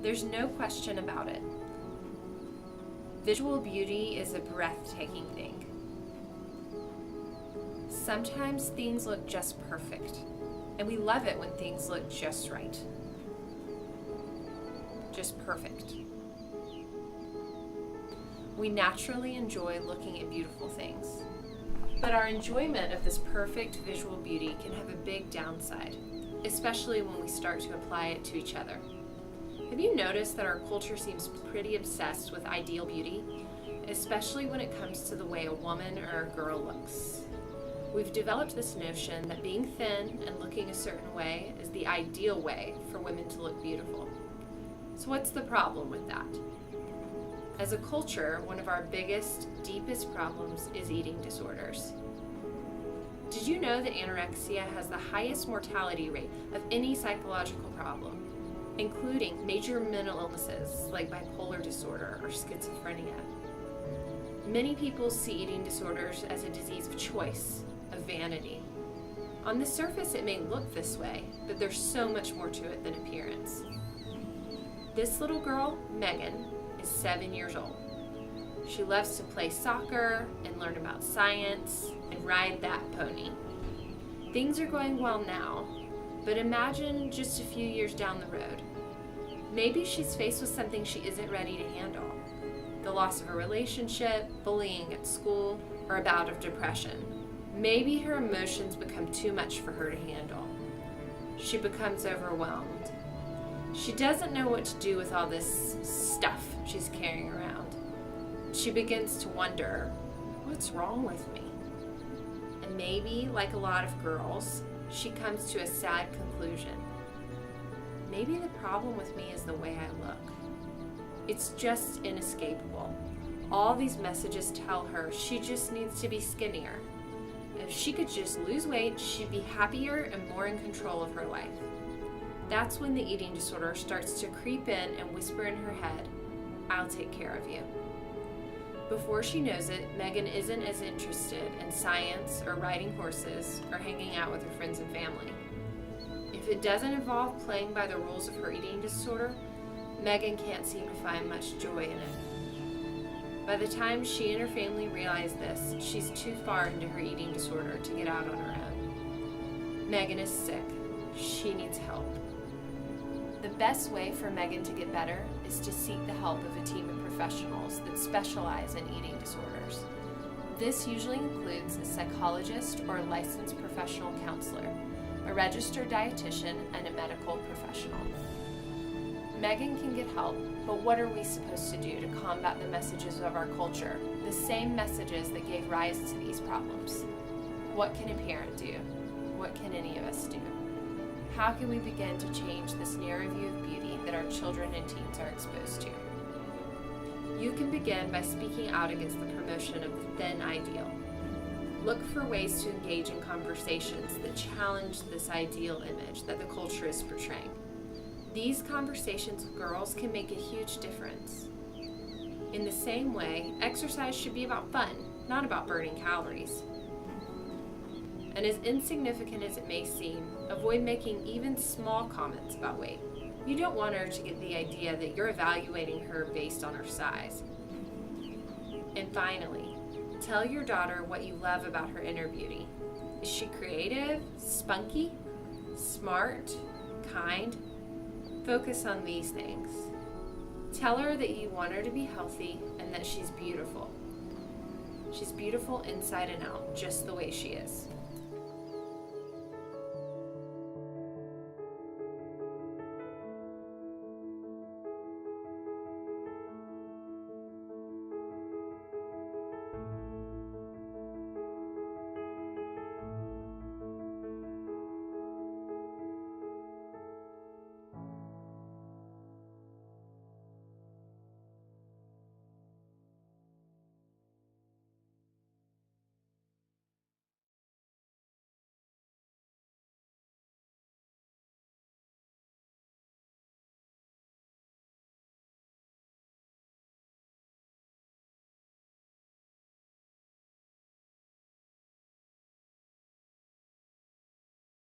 There's no question about it. Visual beauty is a breathtaking thing. Sometimes things look just perfect, and we love it when things look just right. Just perfect. We naturally enjoy looking at beautiful things. But our enjoyment of this perfect visual beauty can have a big downside, especially when we start to apply it to each other. Have you noticed that our culture seems pretty obsessed with ideal beauty, especially when it comes to the way a woman or a girl looks? We've developed this notion that being thin and looking a certain way is the ideal way for women to look beautiful. So what's the problem with that? As a culture, one of our biggest, deepest problems is eating disorders. Did you know that anorexia has the highest mortality rate of any psychological problem, including major mental illnesses like bipolar disorder or schizophrenia? Many people see eating disorders as a disease of choice, of vanity. On the surface, it may look this way, but there's so much more to it than appearance. This little girl, Megan, is 7 years old. She loves to play soccer and learn about science and ride that pony. Things are going well now, but imagine just a few years down the road. Maybe she's faced with something she isn't ready to handle. The loss of a relationship, bullying at school, or a bout of depression. Maybe her emotions become too much for her to handle. She becomes overwhelmed. She doesn't know what to do with all this stuff she's carrying around. She begins to wonder, what's wrong with me? And maybe, like a lot of girls, she comes to a sad conclusion. Maybe the problem with me is the way I look. It's just inescapable. All these messages tell her she just needs to be skinnier. If she could just lose weight, she'd be happier and more in control of her life. That's when the eating disorder starts to creep in and whisper in her head, I'll take care of you. Before she knows it, Megan isn't as interested in science or riding horses or hanging out with her friends and family. If it doesn't involve playing by the rules of her eating disorder, Megan can't seem to find much joy in it. By the time she and her family realize this, she's too far into her eating disorder to get out on her own. Megan is sick. She needs help. The best way for Megan to get better is to seek the help of a team of professionals that specialize in eating disorders. This usually includes a psychologist or a licensed professional counselor, a registered dietitian, and a medical professional. Megan can get help, but what are we supposed to do to combat the messages of our culture, the same messages that gave rise to these problems? What can a parent do? What can any of us do? How can we begin to change this narrow view of beauty that our children and teens are exposed to? You can begin by speaking out against the promotion of the thin ideal. Look for ways to engage in conversations that challenge this ideal image that the culture is portraying. These conversations with girls can make a huge difference. In the same way, exercise should be about fun, not about burning calories. And as insignificant as it may seem, avoid making even small comments about weight. You don't want her to get the idea that you're evaluating her based on her size. And finally, tell your daughter what you love about her inner beauty. Is she creative, spunky, smart, kind? Focus on these things. Tell her that you want her to be healthy and that she's beautiful. She's beautiful inside and out, just the way she is.